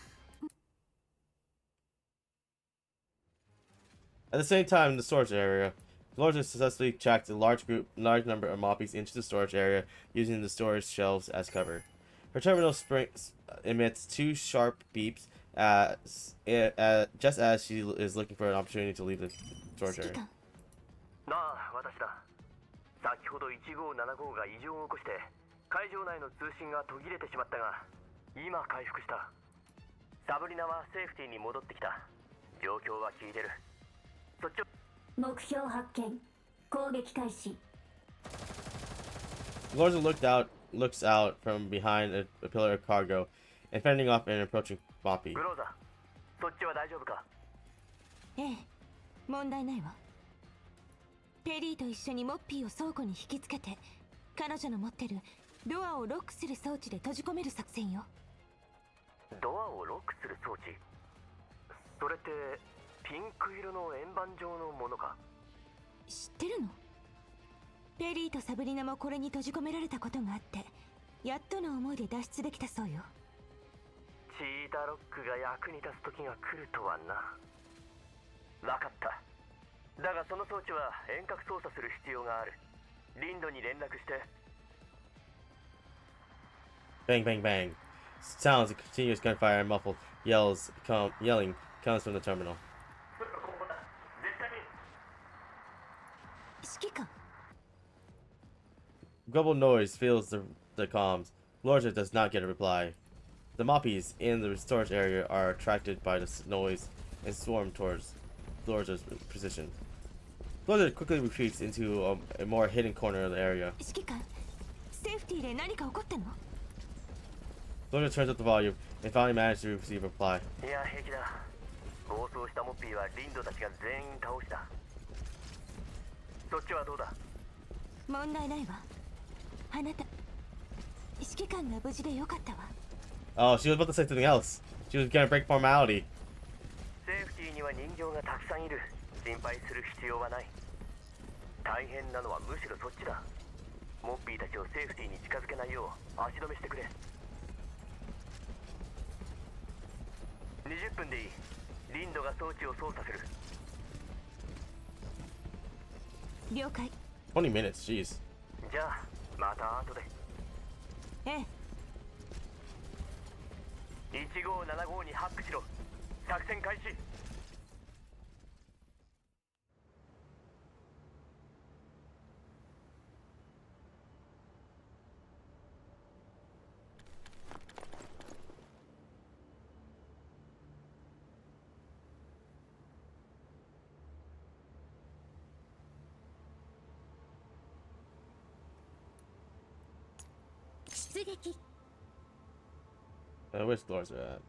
At the same time, in the storage area, Dolores successfully tracked a large number of Moppies into the storage area using the storage shelves as cover. Her terminal emits two sharp beeps just as she is looking for an opportunity to leave the storage area. なあ、私だ。先ほど1575が異常を起こして会場内の通信が途切れてしまったが、今回復した。サブリナはセーフティーに戻ってきた。状況は聞いてる。そっち。目標発見。攻撃開始。Dolores looks out from behind a pillar of cargo and fending off an approaching Moppy. グローザ、そっちは大丈夫か？ええ、問題ないわ。ペリーと一緒にモッピーを倉庫に引きつけて、彼女の持ってるドアをロックする装置で閉じ込める作戦よ。ドアをロックする装置？それってピンク色の円盤状のものか？知ってるの？ペリーとサブリナもこれに閉じ込められたことがあって、やっとの思いで脱出できたそうよ。チータロックが役に立つ時が来るとはな。わかった。だがその装置は遠隔操作する必要がある。リンドに連絡して。 Bang, bang, bang. Sounds of continuous gunfire and muffled yelling comes from the terminal. 絶対に。指揮官。Grumble noise fills the comms. Lorja does not get a reply. The Moppies in the storage area are attracted by the noise and swarm towards Lorja's position. Lorja quickly retreats into a more hidden corner of the area. 指揮官、セーフティーで何か起こったの？ Lorja turns up the volume and finally manages to receive a reply. いや、平気だ。暴走したモッピーはリンドたちが全員倒した。そっちはどうだ？問題ないわ。あなた、指揮官が無事でよかったわ。Oh, she was about to say something else. She was gonna break formality. セーフティーには人形がたくさんいる。心配する必要はない。大変なのはむしろそっちだ。モッピーたちをセーフティーに近づけないよう足止めしてくれ。20分でいい。リンドが装置を操作する。了解。20 minutes, jeez. じゃあまた後で。ええ。1575にハックしろ。作戦開始。出撃。Where's Lorja at?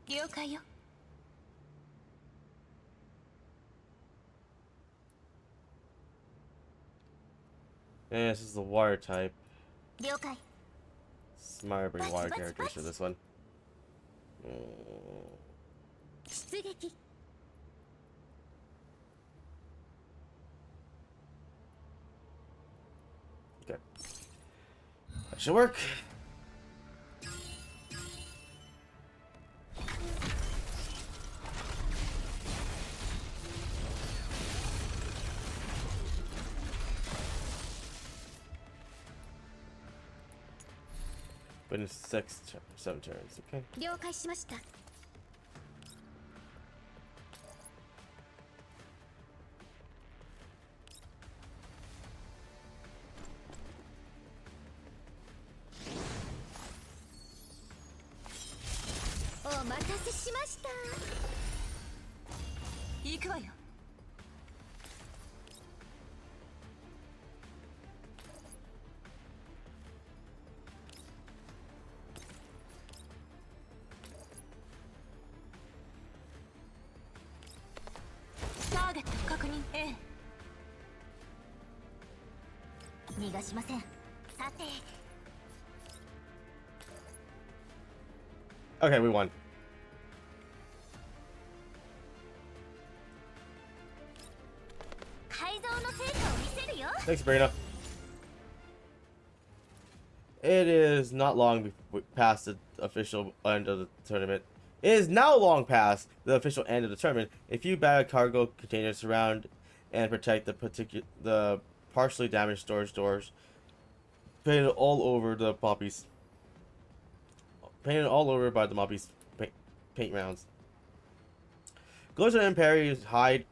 了解よ。Yeah, this is the water type. 了解。 Smart bring water characters for this one. 出撃。 Okay. That should work. But in 7 turns, okay. 了解しました。お待たせしました。行くわよ。ターゲット確認。ええ。逃がしません。さて。 Okay, we won. 改造の成果を見せるよ。 Thanks, Sabrina. It is not long past the official end of the tournament. It is now long past the official end of the tournament. A few battered cargo containers surround and protect the partially damaged storage doors, painted all over by the Moppy's paint rounds. Glozer and Perry hide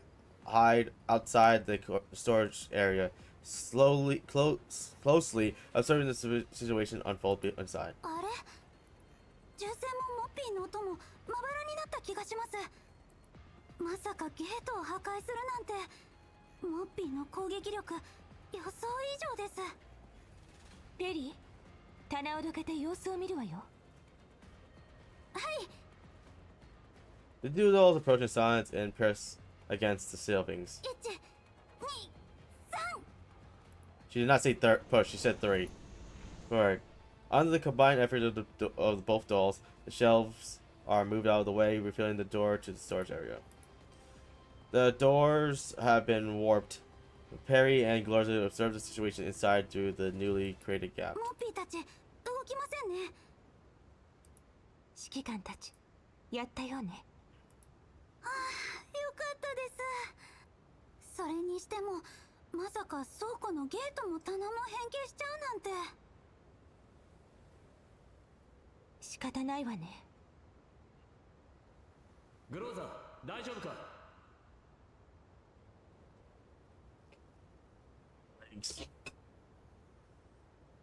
outside the storage area, closely observing the situation unfold inside. あれ銃声もモッピーの音もまばらになった気がします。まさかゲートを破壊するなんて、モッピーの攻撃力予想以上です。ペリー、棚をどけて様子を見るわよ。はい。 The doodles approach in silence and press against the ceilings. 1、2、3。 She did not say push, she said 3. Forward. Under the combined effort of both dolls, the shelves are moved out of the way, revealing the door to the storage area. The doors have been warped. Perry and Gloria observe the situation inside through the newly created gap. モッピーたち動きませんね。指揮官たち、やったよね。はあ、よかったです。それにしても、まさか倉庫のゲートも棚も変形しちゃうなんて。仕方ないわね。グローザー、大丈夫か？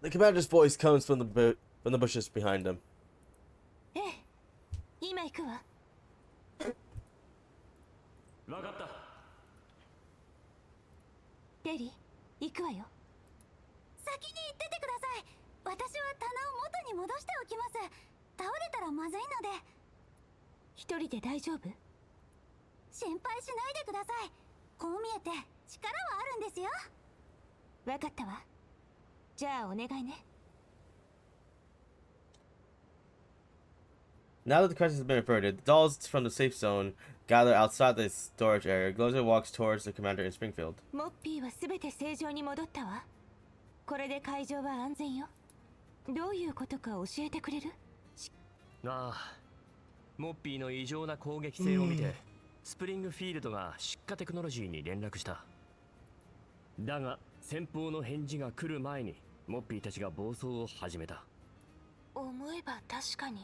The commander's voice comes from the bushes behind him. ええ、今行くわ。わかった。ペリー、行くわよ。先に行っててください。私は棚を元に戻しておきます。倒れたらまずいので。一人で大丈夫？心配しないでください。こう見えて力はあるんですよ。わかったわ。じゃあお願いね。Now that the crisis has been averted, the dolls from the safe zone gather outside the storage area. Glozer walks towards the commander in Springfield. モッピーはすべて正常に戻ったわ。これで会場は安全よ。どういうことか教えてくれる？ああ、モッピーの異常な攻撃性を見て、スプリングフィールドが失火テクノロジーに連絡した。だが先方の返事が来る前にモッピーたちが暴走を始めた。思えば確かに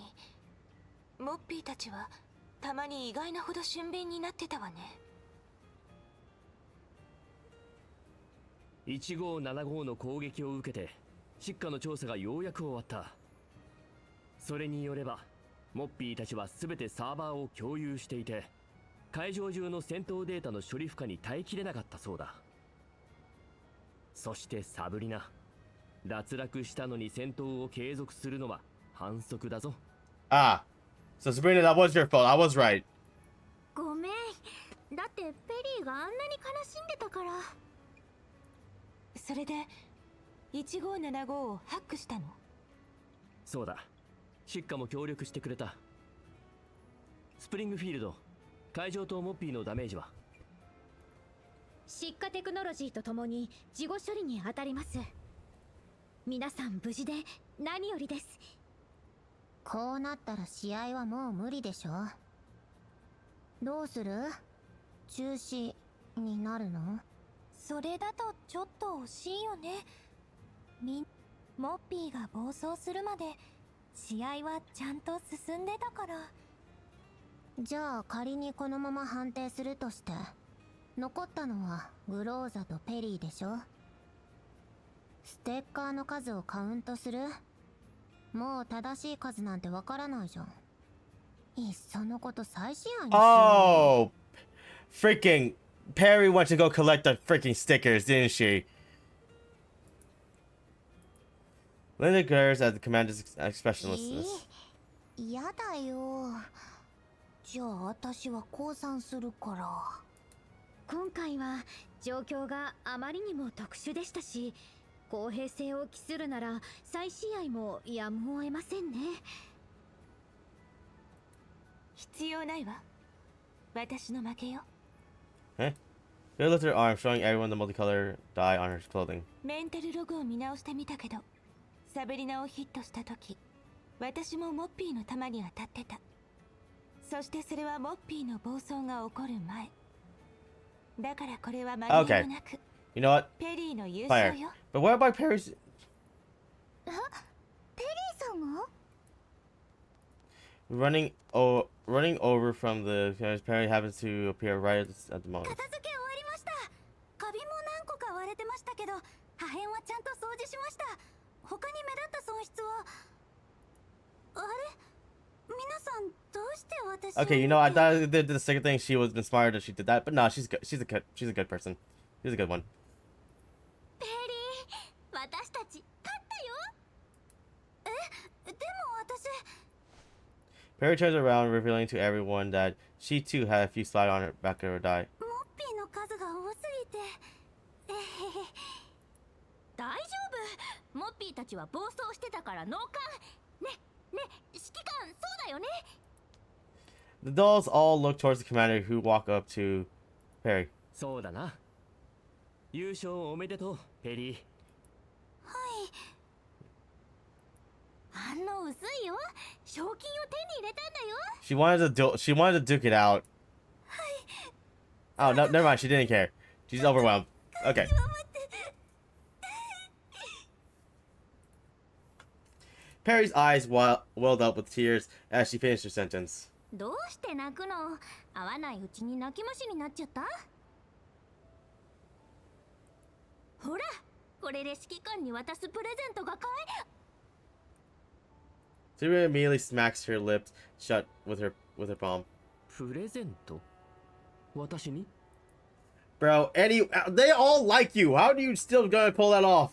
モッピーたちはたまに意外なほど俊敏になってたわね。1575の攻撃を受けて失火の調査がようやく終わった。それによればモッピーたちは全てサーバーを共有していて、会場中の戦闘データの処理負荷に耐えきれなかったそうだ。そしてサブリナ、脱落したのに戦闘を継続するのは反則だぞ。Ah, So Sabrina, that was your fault. I was right. ごめん。だってペリーがあんなに悲しんでたから。それで1575をハックしたの？そうだ。シッカも協力してくれた。スプリングフィールド、海上とモッピーのダメージは？疾火テクノロジーとともに事後処理に当たります。皆さん無事で何よりです。こうなったら試合はもう無理でしょ。どうする？中止になるの？それだとちょっと惜しいよね。モッピーが暴走するまで試合はちゃんと進んでたから。じゃあ仮にこのまま判定するとして、残ったのはグローザとペリーでしょ。ステッカーの数をカウントする？もう正しい数なんてわからないじゃん。いっそのこと再試合にしよう。 Oh, freaking Perry went to go collect the freaking stickers, didn't she? Linda glares at the commander's expressionlessness. やだよ。じゃあ私は降参するから。今回は状況があまりにも特殊でしたし、公平性を期するなら再試合もやむを得ませんね。必要ないわ。私の負けよ。Huh? She lifted her arm, showing everyone the multicolor dye on her clothing. メンタルログを見直してみたけど、サブリナをヒットした時、私もモッピーの弾に当たってた。そしてそれはモッピーの暴走が起こる前。だからこれは間違いもなく、You know what? ペリーの優 Fire. 勝よ。 But what about Perry's? ペリーさんが？ Running over from the Perry happens to appear right at the moment. 片付け終わりました。カビも何個か割れてましたけど、破片はちゃんと掃除しました。他に目立った損失は？あれ？皆さんどうして私を？ Okay, you know, I thought I did the second thing. She was inspired that she did that, but no, she's good. She's a good person. She's a good one. ペリー、私たち勝ったよ。でも私。Perry turns around, revealing to everyone that she too had a few splatter on her back of her dye. モッピーの数が多すぎて。大丈夫。モッピーたちは暴走してたから脳幹。ね、指揮官、そうだよね。 The dolls all look towards the commander, who walk up to Perry. そうだな。優勝おめでとう、ペリー。はい。反応薄いよ。賞金を手に入れたんだよ。 She wanted to duke it out. Oh, no, never mind. She didn't care. She's overwhelmed. Okay. Perry's eyes welled up with tears as she finished her sentence. どうして泣くの？会わないうちに泣き虫になっちゃった？ほら、これで指揮官に渡すプレゼントが買え。 Sabrina immediately smacks her lips shut with her palm. プレゼント？私に？ Bro, they all like you. How do you still gonna pull that off?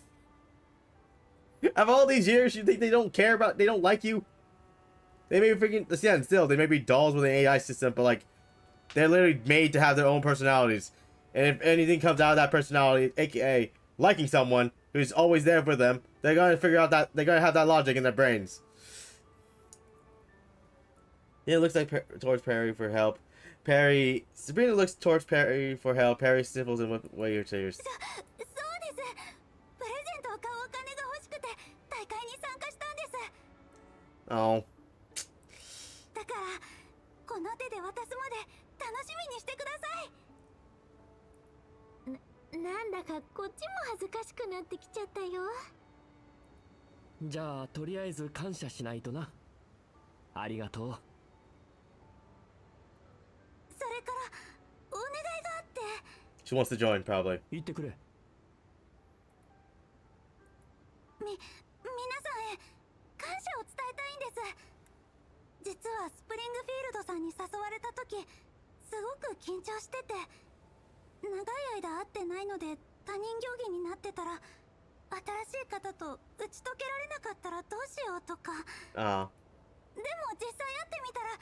Of all these years, you think they don't care about, they don't like you? They may be freaking, stand still, they may be dolls with an AI system, but like, they're literally made to have their own personalities. And if anything comes out of that personality, aka liking someone who's always there for them, they're gonna figure out that, they're gonna have that logic in their brains. It looks like towards Perry for help. Sabrina looks towards Perry for help. Perry sniffles and whips away her tears. そうです。プレゼントを買うお金が欲しくて大会に参加したんです。 Oh. だからこの手で渡すまで楽しみにしてください。なんだかこっちも恥ずかしくなってきちゃったよ。じゃあとりあえず感謝しないとな。ありがとう。それからお願いがあって。 She wants to join, probably. 言ってくれ。皆さんへ感謝を伝えたいんです。実はスプリングフィールドさんに誘われた時すごく緊張してて、長い間会ってないので他人行儀になってたら新しい方と打ち解けられなかったらどうしようとか。でも実際会ってみたら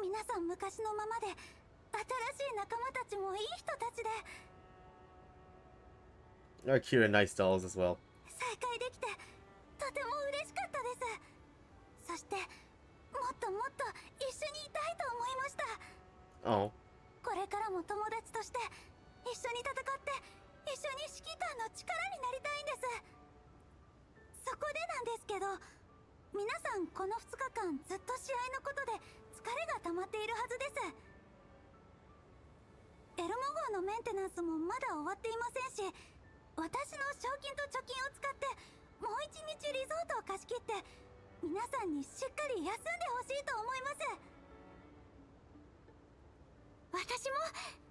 皆さん昔のままで、新しい仲間たちもいい人たちで Are cute and nice dolls as well. 再会できてとても嬉しかったです。そしてもっともっと一緒にいたいと思いました。 Oh. これからも友達として一緒に戦って一緒に指揮官の力になりたいんです。そこでなんですけど、皆さんこの2日間ずっと試合のことで疲れが溜まっているはずです。エルモ号のメンテナンスもまだ終わっていませんし、私の賞金と貯金を使ってもう1日リゾートを貸し切って皆さんにしっかり休んでほしいと思います。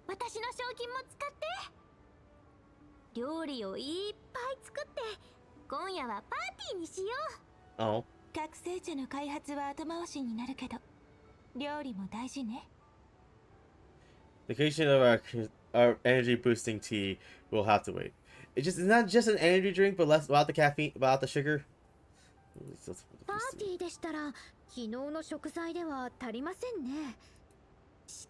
私の賞金も使って料理をいっぱい作って今夜はパーティーにしよう。 Oh. 覚醒茶の開発は後回しになるけど、料理も大事ね。 The creation of our energy boosting tea will have to wait. It's not just an energy drink, but less without the caffeine, without the sugar. パーティーでしたら昨日の食材では足りませんね。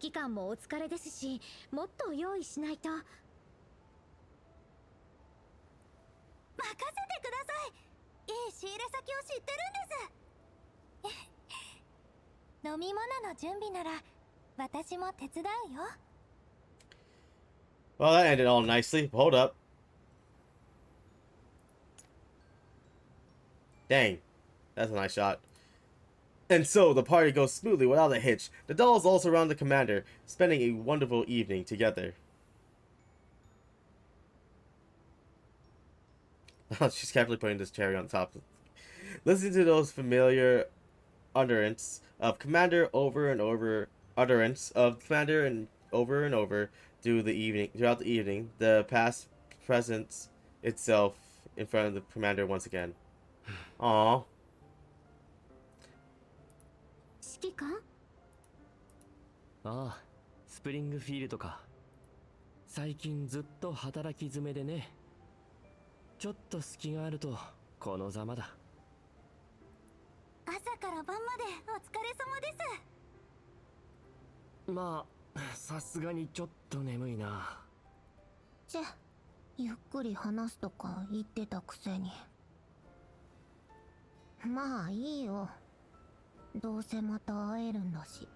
指揮官もお疲れですし、もっと用意しないと。任せてください。いい仕入れ先を知ってるんです。飲み物の準備なら私も手伝うよ。 Well, that ended all nicely. Hold up. Dang. That's a nice shot. And so, the party goes smoothly without a hitch. The dolls all surround the commander, spending a wonderful evening together. She's carefully putting this cherry on top. Listening to those familiar utterance of Commander over and over, and over throughout the evening, the past presents itself in front of the Commander once again. Aww. 指揮官？ああ、スプリングフィールドか。最近ずっと働き詰めでね。ちょっと隙があるとこのざまだ。朝から晩までお疲れ様です。まあ、さすがにちょっと眠いな。ゆっくり話すとか言ってたくせに。まあいいよ。どうせまた会えるんだし。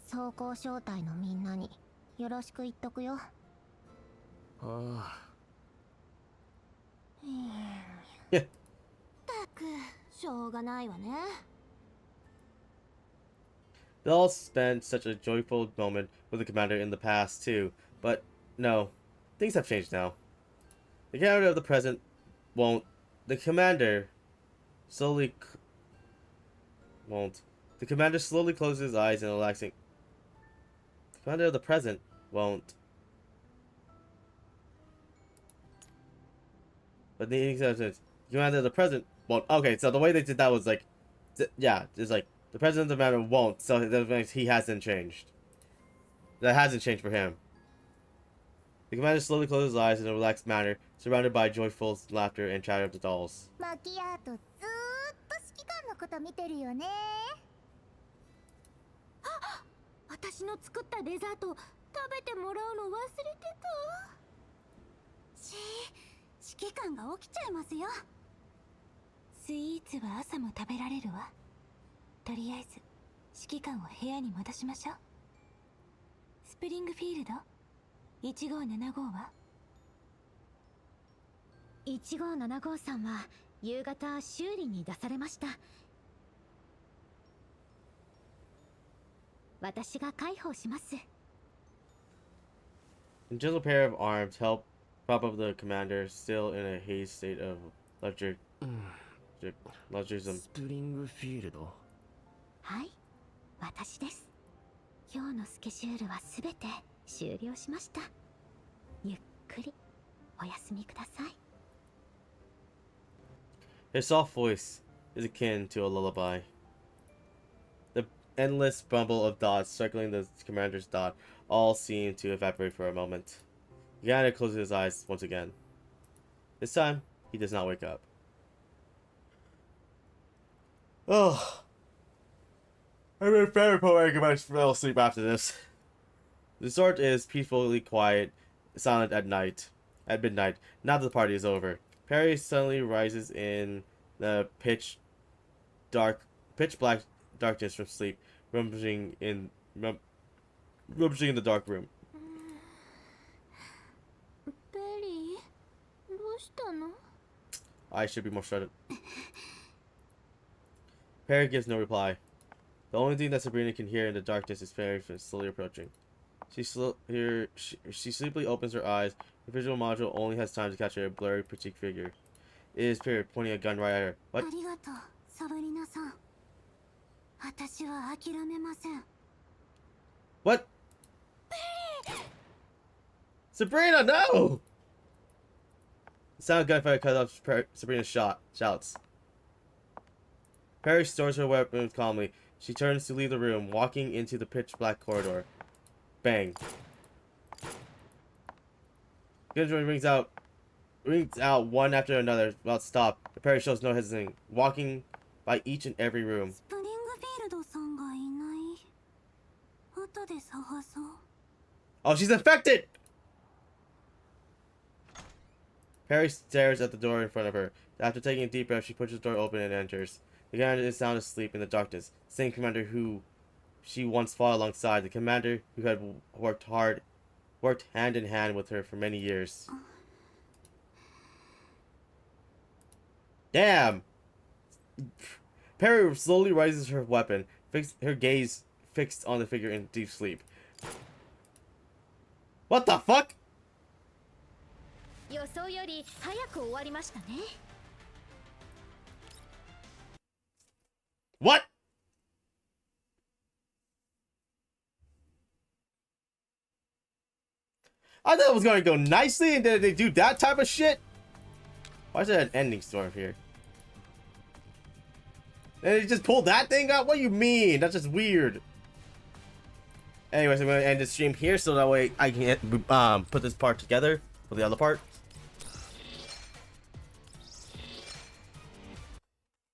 装甲招待のみんなによろしく言っとくよ。ああ。たく、しょうがないわね。 They all spent such a joyful moment with the commander in the past too, but no, things have changed now. The commander of the present won't. The commander slowly won't. The commander slowly closes his eyes and relaxing. The commander of the present won't. But the exceptions. The commander of the present won't. Okay, so the way they did that was like, yeah, it's like the president of the matter won't. So that means he hasn't changed. That hasn't changed for him. The commander slowly closes his eyes in a relaxed manner, surrounded by joyful laughter and chatter of the dolls. マキアートずーっと指揮官のこと見てるよね。あ、私の作ったデザート食べてもらうの忘れてた。指揮官が起きちゃいますよ。スイーツは朝も食べられるわ。とりあえず指揮官を部屋に戻しましょう。スプリングフィールド1575は1575さんは夕方修理に出されました。私が介抱します。 A gentle pair of arms help prop up the commander, still in a hazed state of lethargism. スプリングフィールド？はい、私です。今日のスケジュールはすべて終了しました。ゆっくりお休みください。 His soft voice is akin to a lullaby. The endless bumble of dots circling the commander's dot all seem to evaporate for a moment. The commander closes his eyes once again. This time, he does not wake up. Oh, I'm in fair poetic if I fell asleep after this. The resort is peacefully quiet, silent at night. At midnight, now that the party is over, Perry suddenly rises in the pitch black darkness from sleep, rummaging in the dark room. ベリー、どうしたの？ I should be more shredded. Perry gives no reply. The only thing that Sabrina can hear in the darkness is Perry slowly approaching. She sleepily opens her eyes. Her visual module only has time to capture a blurry, petite figure. It is Perry pointing a gun right at her. What? ありがとう、サブリナさん。私は諦めません。 What? Sabrina, no! The sound of gunfire cut off Sabrina's shouts. Perry stores her weapon calmly. She turns to leave the room, walking into the pitch black corridor. Bang. Gunjoy rings out one after another without stop. But Perry shows no hesitation, walking by each and every room. スプリングフィールドさんがいない。後で探そう。 Oh, she's infected! Perry stares at the door in front of her. After taking a deep breath, she pushes the door open and enters. The commander is sound asleep in the darkness. The same commander who she once fought alongside. The commander who had worked hand in hand with her for many years. Damn! Perry slowly raises her weapon, her gaze fixed on the figure in deep sleep. What the fuck? 予想より早く終わりましたね。 What? I thought it was going to go nicely, and then they do that type of shit? Why is there an ending storm here? And they just pulled that thing out? What do you mean? That's just weird. Anyways, I'm going to end the stream here so that way I can put this part together with the other part.